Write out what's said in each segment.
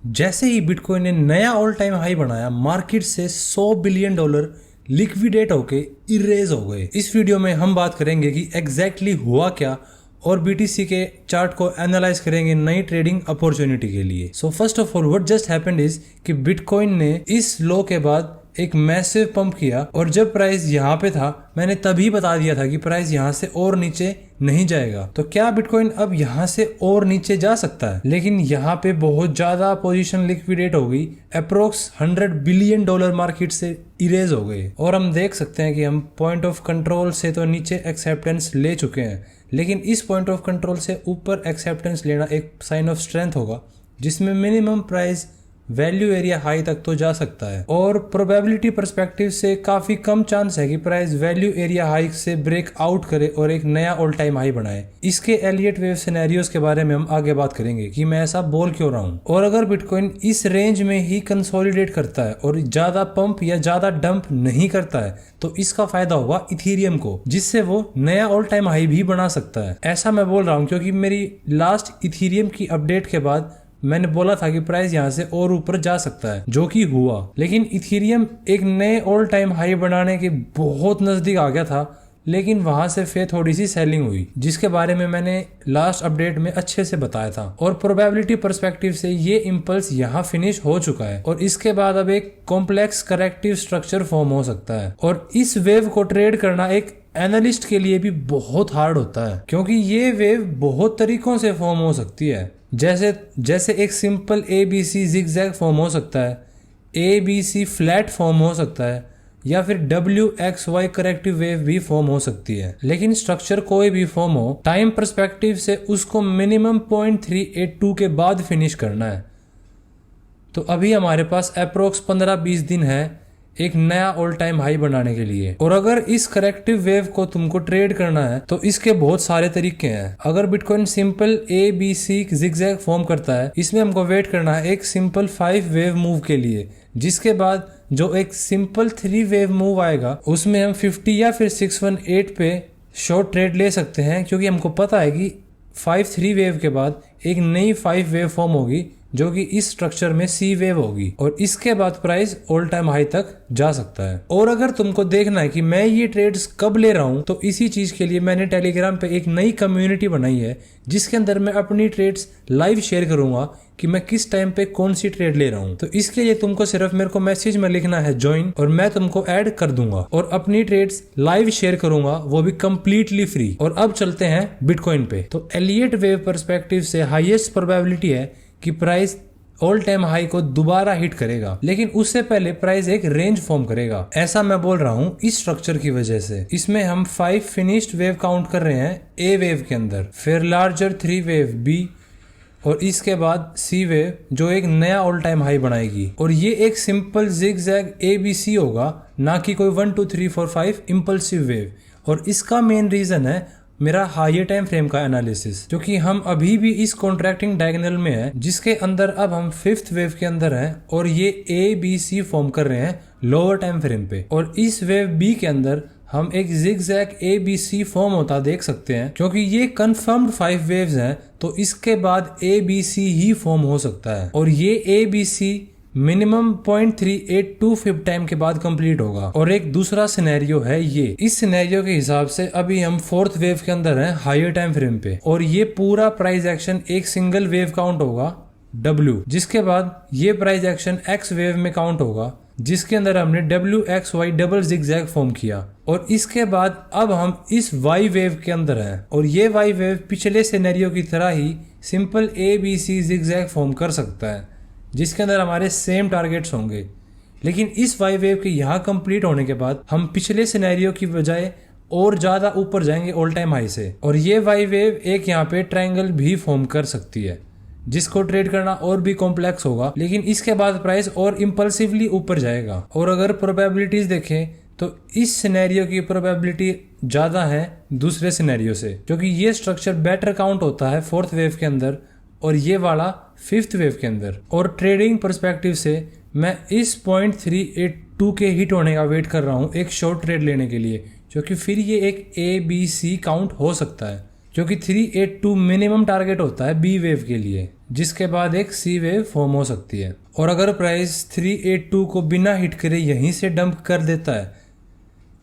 जैसे ही बिटकॉइन ने नया ऑल टाइम हाई बनाया, मार्केट से $100 बिलियन लिक्विडेट होके इरेज हो गए। इस वीडियो में हम बात करेंगे कि एग्जैक्टली हुआ क्या और बीटीसी के चार्ट को एनालाइज करेंगे नई ट्रेडिंग अपॉर्चुनिटी के लिए। So first of all what just happened is कि बिटकॉइन ने इस लो के बाद एक मैसिव पंप किया और जब प्राइस यहाँ पे था मैंने तभी बता दिया था कि प्राइस यहाँ से और नीचे नहीं जाएगा। तो क्या बिटकॉइन अब यहाँ से और नीचे जा सकता है? लेकिन यहाँ पे बहुत ज्यादा पोजीशन लिक्विडेट हो गई, अप्रोक्स $100 बिलियन मार्केट से इरेज हो गए। और हम देख सकते हैं कि हम पॉइंट ऑफ कंट्रोल से तो नीचे एक्सेप्टेंस ले चुके हैं, लेकिन इस पॉइंट ऑफ कंट्रोल से ऊपर एक्सेप्टेंस लेना एक साइन ऑफ स्ट्रेंथ होगा, जिसमें minimum price value area high तक तो जा सकता है और प्रोबेबिलिटी परस्पेक्टिव से काफी कम चांस है कि प्राइस वैल्यू एरिया हाई से ब्रेक आउट करे और एक नया ऑल टाइम हाई बनाए। इसके एलियट वेव सिनेरियोस के बारे में हम आगे बात करेंगे कि मैं ऐसा बोल क्यों रहा हूँ। और अगर बिटकॉइन इस रेंज में ही कंसोलिडेट करता है और ज्यादा पंप या ज्यादा डंप नहीं करता है तो इसका फायदा होगा इथेरियम को, जिससे वो नया ऑल टाइम हाई भी बना सकता है। ऐसा मैं बोल रहा हूँ क्योंकि मेरी लास्ट इथेरियम की अपडेट के बाद मैंने बोला था कि प्राइस यहाँ से और ऊपर जा सकता है, जो कि हुआ। लेकिन इथेरियम एक नए ऑल टाइम हाई बनाने के बहुत नजदीक आ गया था, लेकिन वहां से फिर थोड़ी सी सेलिंग हुई, जिसके बारे में मैंने लास्ट अपडेट में अच्छे से बताया था। और प्रोबेबिलिटी पर्सपेक्टिव से ये इम्पल्स यहाँ फिनिश हो चुका है और इसके बाद अब एक कॉम्प्लेक्स करेक्टिव स्ट्रक्चर फॉर्म हो सकता है। और इस वेव को ट्रेड करना एक एनालिस्ट के लिए भी बहुत हार्ड होता है, क्योंकि ये वेव बहुत तरीकों से फॉर्म हो सकती है। जैसे एक सिंपल ABC जिगजैग फॉर्म हो सकता है, ABC फ्लैट फॉर्म हो सकता है, या फिर WXY करेक्टिव वेव भी फॉर्म हो सकती है। लेकिन स्ट्रक्चर कोई भी फॉर्म हो, टाइम पर्सपेक्टिव से उसको मिनिमम 0.382 के बाद फिनिश करना है। तो अभी हमारे पास अप्रोक्स 15-20 दिन है एक नया ऑल टाइम हाई बनाने के लिए। और अगर इस करेक्टिव वेव को तुमको ट्रेड करना है तो इसके बहुत सारे तरीके हैं। अगर bitcoin simple ABC zigzag form करता है, इसमें हमको वेट करना है एक सिंपल 5 वेव मूव के लिए, जिसके बाद जो एक सिंपल 3 वेव मूव आएगा उसमें हम 50 या फिर 618 पे शॉर्ट ट्रेड ले सकते हैं, क्योंकि हमको पता है कि 5-3 वेव के बाद एक नई 5 वेव फॉर्म होगी जो कि इस स्ट्रक्चर में C वेव होगी और इसके बाद प्राइस ऑल टाइम हाई तक जा सकता है। और अगर तुमको देखना है कि मैं ये ट्रेड्स कब ले रहा हूँ, तो इसी चीज के लिए मैंने टेलीग्राम पे एक नई कम्युनिटी बनाई है, जिसके अंदर मैं अपनी ट्रेड्स लाइव शेयर करूंगा कि मैं किस टाइम पे कौन सी ट्रेड ले रहा हूँ। तो इसके लिए तुमको सिर्फ मेरे को मैसेज में लिखना है ज्वाइन, और मैं तुमको ऐड कर दूंगा और अपनी ट्रेड्स लाइव शेयर करूंगा, वो भी कंप्लीटली फ्री। और अब चलते हैं बिटकॉइन पे। तो एलियट वेव पर्सपेक्टिव से हाईएस्ट प्रोबेबिलिटी है कि प्राइस ऑल टाइम हाई को दोबारा हिट करेगा, लेकिन उससे पहले प्राइस एक रेंज फॉर्म करेगा। ऐसा मैं बोल रहा हूँ इस स्ट्रक्चर की वजह से। इसमें हम 5 फिनिश्ड वेव काउंट कर रहे हैं A वेव के अंदर, फिर लार्जर 3 वेव B, और इसके बाद C वेव जो एक नया ऑल टाइम हाई बनाएगी। और ये एक सिंपल जिगजैग ABC होगा, ना कि कोई 1 2 3 4 5 इम्पल्सिव वेव। और इसका मेन रीजन है मेरा हायर टाइम फ्रेम का एनालिसिस, क्योंकि हम अभी भी इस कॉन्ट्रैक्टिंग डायगोनल में है, जिसके अंदर अब हम 5th वेव के अंदर हैं और ये ABC फॉर्म कर रहे हैं लोअर टाइम फ्रेम पे। और इस वेव B के अंदर हम एक जिगजैग ABC फॉर्म होता देख सकते हैं, क्योंकि ये कंफर्म्ड 5 वेव्स हैं, तो इसके बाद ABC ही फॉर्म हो सकता है। और ये ABC मिनिमम 0.382 टाइम के बाद कंप्लीट होगा। और एक दूसरा सिनेरियो है ये। इस सिनेरियो के हिसाब से अभी हम 4th वेव के अंदर हैं हायर टाइम फ्रेम पे, और ये पूरा प्राइस एक्शन एक सिंगल वेव काउंट होगा W, जिसके बाद ये प्राइस एक्शन X वेव में काउंट होगा, जिसके अंदर हमने WXY डबल जिगजैग फॉर्म किया। और इसके बाद अब हम इस Y वेव के अंदर हैं, और ये Y वेव पिछले सिनेरियो की तरह ही सिंपल ABC जिगजैग फॉर्म कर सकता है, जिसके अंदर हमारे सेम टारगेट्स होंगे। लेकिन इस Y वेव के यहाँ कंप्लीट होने के बाद हम पिछले सिनेरियो की बजाय और ज्यादा ऊपर जाएंगे ऑल टाइम हाई से, और ये Y वेव एक यहाँ पे ट्रायंगल भी फॉर्म कर सकती है, जिसको ट्रेड करना और भी कॉम्प्लेक्स होगा। लेकिन इसके बाद प्राइस और इम्पल्सिवली ऊपर जाएगा। और अगर प्रोबेबिलिटीज देखें तो इस सिनेरियो की प्रोबेबिलिटी ज्यादा है दूसरे सिनेरियो से, क्योंकि ये स्ट्रक्चर बेटर काउंट होता है 4th वेव के अंदर और ये वाला 5th वेव के अंदर। और ट्रेडिंग पर्सपेक्टिव से मैं इस 0.382 के हिट होने का वेट कर रहा हूँ एक शॉर्ट ट्रेड लेने के लिए, क्योंकि फिर ये एक ABC काउंट हो सकता है, क्योंकि 382 मिनिमम टारगेट होता है B वेव के लिए। जिसके बाद एक सी वेव फॉर्म हो सकती है। और अगर प्राइस 382 को बिना हिट करे यहीं से डंप कर देता है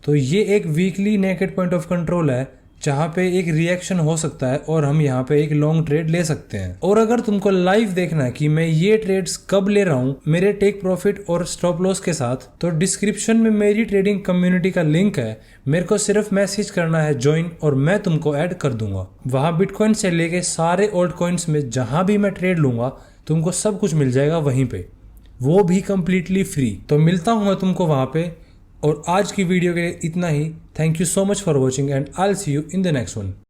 तो ये एक weekly naked point of control है जहाँ पे एक रिएक्शन हो सकता है और हम यहाँ पे एक लॉन्ग ट्रेड ले सकते हैं। और अगर तुमको लाइव देखना है कि मैं ये ट्रेड्स कब ले रहा हूँ मेरे टेक प्रॉफिट और स्टॉप लॉस के साथ, तो डिस्क्रिप्शन में मेरी ट्रेडिंग कम्युनिटी का लिंक है। मेरे को सिर्फ मैसेज करना है ज्वाइन और मैं तुमको ऐड कर दूंगा। वहाँ बिटकॉइन से लेके सारे ओल्ड कॉइन्स में जहाँ भी मैं ट्रेड लूंगा तुमको सब कुछ मिल जाएगा वहीं पे, वो भी कम्प्लीटली फ्री। तो मिलता हूँ मैं तुमको वहाँ पे। और आज की वीडियो के लिए इतना ही। Thank you so much for watching and I will see you in the next one.